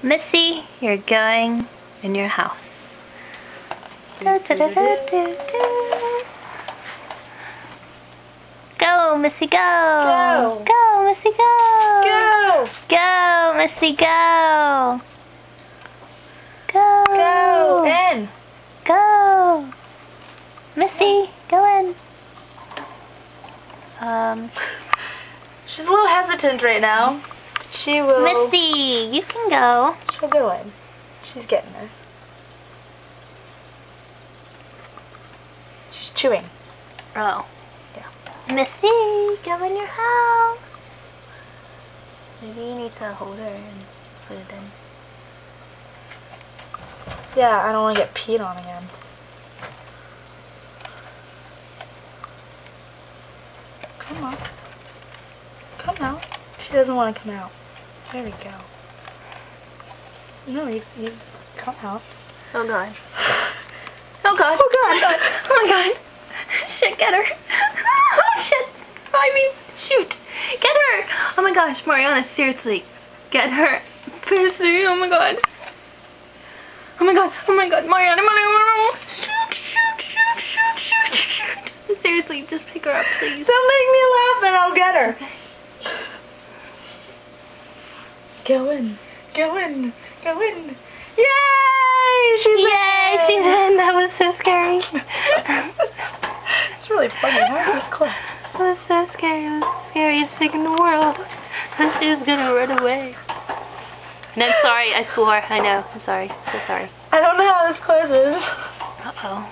Missy, you're going in your house. Go, Missy, go! Go, Missy, go! Go! Go, Missy, go! Go! Go! In! Go! Missy, go in. She's a little hesitant right now. But she will. Missy, you can go. She'll go in. She's getting there. She's chewing. Oh. Yeah. Missy, go in your house. Maybe you need to hold her and put it in. Yeah, I don't want to get peed on again. Come on. Come out. She doesn't want to come out. There we go. No, you come out. Oh god. Oh god. Oh god. Oh my god. Shit, get her. Oh shit. I mean, shoot. Get her. Oh my gosh, Mariana, seriously. Get her. Percy, oh my god. Oh my god. Oh my god. Mariana. Shoot, shoot, shoot, shoot, shoot, shoot. Seriously, just pick her up, please. Don't make me laugh and I'll get her. Okay. Go in. Go in. Go in. Yay! She's in. She's in. That was so scary. It's really funny. How is this close? That was so scary. It was the scariest thing in the world. She was gonna run away. And I'm sorry, I swore. I know. I'm sorry. So sorry. I don't know how this closes. Uh-oh.